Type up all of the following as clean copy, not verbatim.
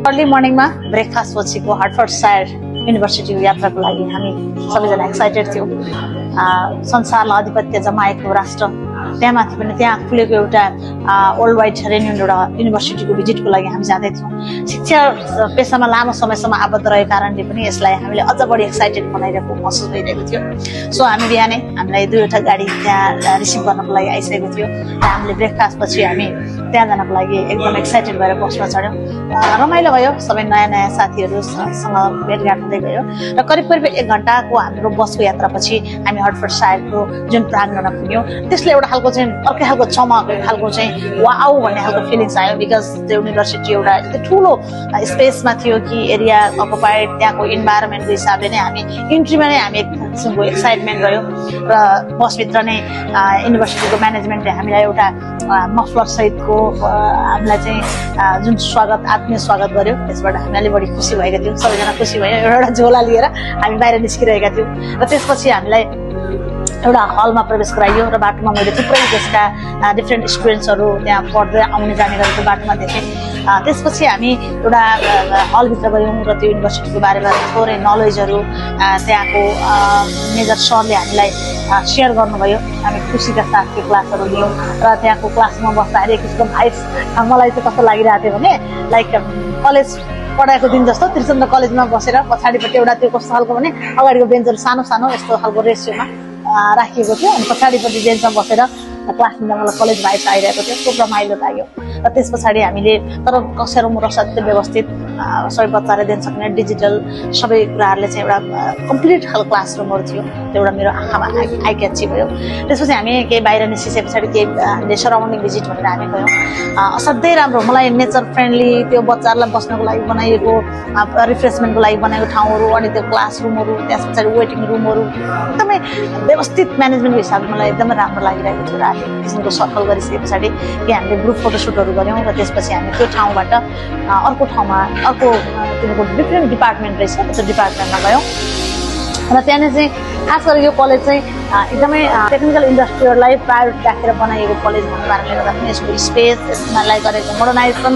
Early मर्निङमा breakfast पछिको हर्टफोर्डसायर युनिभर्सिटीको यात्राको लागि हामी सबैजना एक्साइटेड थियौँ। संसारलाई आधिपत्य जमाएको राष्ट्र त्यहाँमाथि पनि त्यहाँ खुलेको एउटा वर्ल्ड वाइड रेन्युन्ड एउटा युनिभर्सिटीको भिजिटको लागि हामी जाँदै थियौँ। शिक्षा पेसामा लामो समयसम्म आबद्ध रहेको कारणले पनि यसलाई हामीले अझ बढी एक्साइटेड बनाइरहेको महसुस भइरहेको थियो। सो हामी बिहानै हामीलाई 2वटा गाडी त्यहाँ रिसिभ गर्नको लागि आइसकेको थियो। हामीले ब्रेकफास्ट पछि हामी त्यहाँ जानको लागि एकदम एक्साइटेड भएर बसमा चढ्यौँ। रमाइलो भयो, सबै नयाँ नयाँ साथीहरूसँग भेटघाट हुँदै गयो र करिब 1 घण्टाको हाम्रो बसको यात्रापछि हामी हर्टफोर्डसायरको जुन प्राङ्गणमा पुग्यौँ त्यसले एउटा खालको चाहिँ अर्कै खालको चमक खालको चाहिँ वाउ भन्ने खालको फिलिङ्स आयो। बिकज त्यो युनिभर्सिटी एउटा यति ठुलो स्पेसमा थियो कि एरिया अकुपाइड, त्यहाँको इन्भाइरोमेन्टको हिसाबले नै हामी इन्ट्रीमा नै हामी एक किसिमको एक्साइटमेन्ट रह्यो र बसभित्र नै युनिभर्सिटीको म्यानेजमेन्टले हामीलाई एउटा मफलर सहितको हामीलाई चाहिँ जुन स्वागत आत्मीय स्वागत गर्यो त्यसबाट हामी अलि बढी खुसी भएका थियौँ। सबैजना खुसी भयो। एउटा झोला लिएर हामी बाहिर निस्किरहेका थियौँ र त्यसपछि हामीलाई एउटा हलमा प्रवेश गराइयो र बाटोमा मैले थुप्रै त्यसका डिफ्रेन्ट स्टुडेन्ट्सहरू त्यहाँ पढ्दै आउने जाने गरेको बाटोमा देखेँ। त्यसपछि हामी एउटा हलभित्र गयौँ र त्यो युनिभर्सिटीको बारेमा थोरै नलेजहरू त्यहाँको मेजर सरले हामीलाई सेयर गर्नुभयो। हामी खुसीका साथ त्यो क्लासहरू लियौँ र त्यहाँको क्लासमा बस्दाखेरि एक किसिमको भाइब्स मलाई चाहिँ कस्तो लागिरहेको थियो भने लाइक कलेज पढाएको दिन जस्तो त्रिचन्द्र कलेजमा बसेर पछाडिपट्टि एउटा त्यो कस्तो खालको भने अगाडिको बेन्चहरू सानो सानो यस्तो खालको रेसियोमा राखिएको थियो अनि पछाडिपट्टि बेन्चमा बसेर क्लास लिँदा मलाई कलेज भाइब्स आइरहेको थियो। खुब रमाइलो लाग्यो र त्यस पछाडि हामीले तर कक्षाहरू र असाध्यै व्यवस्थित सबै बच्चाले दिन सक्ने डिजिटल सबै कुराहरूले चाहिँ एउटा कम्प्लिट खालको क्लासरुमहरू थियो। त्यो एउटा मेरो आँखामा आई क्याची भयो। त्यसपछि हामी केही बाहिर निस्किसके पछाडि केही हामीले सराउन्डिङ भिजिट भनेर हामी गयौँ। असाध्यै राम्रो मलाई नेचर फ्रेन्डली त्यो बच्चाहरूलाई बस्नको लागि बनाइएको रिफ्रेसमेन्टको लागि बनाएको ठाउँहरू अनि त्यो क्लासरुमहरू त्यस पछाडि वेटिङ रुमहरू एकदमै व्यवस्थित म्यानेजमेन्टको हिसाबले मलाई एकदमै राम्रो लागिरहेको थियो। र हामी किसिमको सर्कल गरिसके पछाडि कि हामीले ग्रुप फोटोसुटहरू गऱ्यौँ र त्यसपछि हामी त्यो ठाउँबाट अर्को ठाउँमा अर्को तिनीहरूको डिफ्रेन्ट डिपार्टमेन्ट रहेछ त्यो डिपार्टमेन्टमा गयौँ र त्यहाँनिर चाहिँ खास गरी यो कलेज चाहिँ एकदमै टेक्निकल इन्डस्ट्रीहरूलाई प्रायोरिटी राखेर बनाइएको कलेज भन्ने कारणले गर्दा पनि यसको स्पेस यसलाई गरेको मोडर्नाइजेसन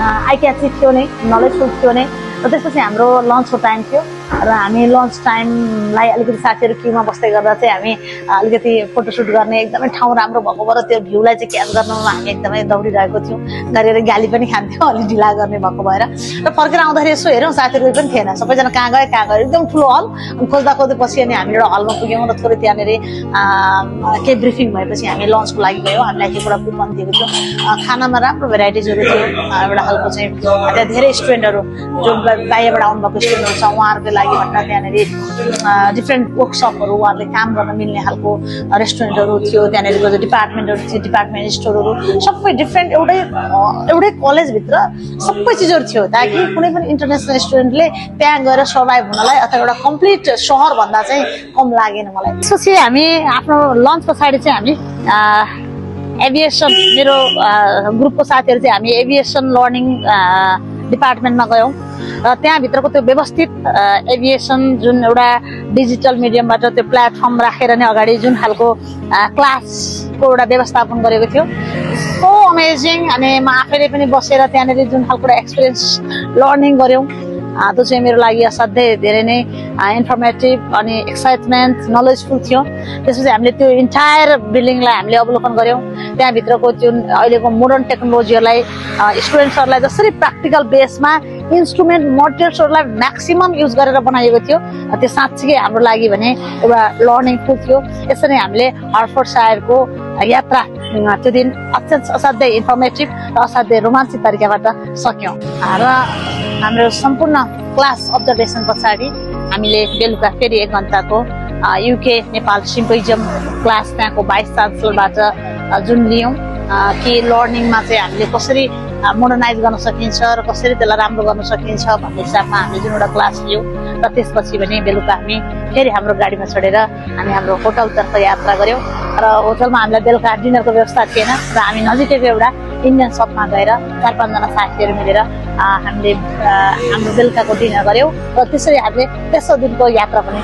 आइक्याची थियो नै, नलेजफुल थियो नै। र त्यसपछि हाम्रो लन्चको टाइम थियो र हामी लन्च टाइमलाई अलिकति साथीहरू क्युमा बस्दै गर्दा चाहिँ हामी अलिकति फोटोसुट गर्ने एकदमै ठाउँ राम्रो भएको भएर त्यो भ्यूलाई चाहिँ क्याच गर्नमा हामी एकदमै दौडिरहेको थियौँ। गरेर गाली पनि खान्थ्यौँ अलि ढिला गर्ने भएको भएर र फर्केर आउँदाखेरि यसो हेऱ्यौँ साथीहरू पनि थिएन। सबैजना कहाँ गयो एकदम ठुलो हल अनि खोज्दा पछि अनि हामी एउटा हलमा पुग्यौँ र थोरै त्यहाँनिर केही ब्रिफिङ भएपछि हामी लन्चको लागि गयौँ। हामीलाई एक एउटा कुपन दिएको थियो। खानामा राम्रो भेराइटिजहरू थियो। एउटा खालको चाहिँ त्यहाँ धेरै स्टुडेन्टहरू जो बाहिरबाट आउनुभएको स्टुडेन्टहरू छ उहाँहरूको लागि भनेर त्यहाँनिर डिफ्रेन्ट वर्कसपहरू उहाँहरूले काम गर्न मिल्ने खालको रेस्टुरेन्टहरू थियो। त्यहाँनिरको जो डिपार्टमेन्टहरू थियो डिपार्टमेन्ट स्टोरहरू सबै डिफ्रेन्ट एउटै कलेजभित्र सबै चिजहरू थियो ताकि कुनै पनि इन्टरनेसनल स्टुडेन्टले त्यहाँ गएर सर्भाइभ हुनलाई अथवा एउटा कम्प्लिट सहरभन्दा चाहिँ कम लागेन मलाई। त्यसपछि हामी आफ्नो लन्च पछाडि चाहिँ हामी एभिएसन मेरो ग्रुपको साथीहरू चाहिँ हामी एभिएसन लर्निङ डिपार्टमेन्टमा गयौँ र त्यहाँभित्रको त्यो व्यवस्थित एभिएसन जुन एउटा डिजिटल मिडियमबाट त्यो प्लेटफर्म राखेर नै अगाडि जुन खालको क्लासको एउटा व्यवस्थापन गरेको थियो सो अमेजिङ। अनि म आफैले पनि बसेर त्यहाँनिर जुन खालको एक्सपिरियन्स लर्निङ गऱ्यौँ त्यो चाहिँ मेरो लागि असाध्यै धेरै नै इन्फर्मेटिभ अनि एक्साइटमेन्ट नलेजफुल थियो। त्यसपछि हामीले त्यो इन्टायर बिल्डिङलाई हामीले अवलोकन गऱ्यौँ। त्यहाँभित्रको जुन अहिलेको मोडर्न टेक्नोलोजीहरूलाई स्टुडेन्ट्सहरूलाई जसरी प्र्याक्टिकल बेसमा इन्स्ट्रुमेन्ट मटेरियल्सहरूलाई म्याक्सिमम युज गरेर बनाइएको थियो त्यो साँच्चीकै हाम्रो लागि भने एउटा लर्निङफुल थियो। यसरी हामीले हर्टफोर्डसायरको यात्रा त्यो दिन अत्यन्त असाध्यै इन्फर्मेटिभ र असाध्यै रोमाञ्चित तरिकाबाट सक्यौँ र हाम्रो सम्पूर्ण क्लास अब्जर्भेसन पछाडि हामीले बेलुका फेरि 1 घण्टाको युके नेपाल सिम्पोजियम क्लास त्यहाँको भाइस चान्सलरबाट जुन लियौँ कि लर्निङमा चाहिँ हामीले कसरी मोडर्नाइज गर्न सकिन्छ र कसरी त्यसलाई राम्रो गर्न सकिन्छ भन्ने हिसाबमा हामीले जुन एउटा क्लास लियौँ र त्यसपछि भने बेलुका हामी फेरि हाम्रो गाडीमा चढेर हामी हाम्रो होटलतर्फ यात्रा गऱ्यौँ र होटलमा हामीलाई बेलुका डिनरको व्यवस्था थिएन र हामी नजिकैको एउटा इन्डियन सपमा गएर 4-5 जना साथीहरू मिलेर हामीले हाम्रो बेलुकाको डिनर गऱ्यौँ र त्यसरी हामीले तेस्रो दिनको यात्रा पनि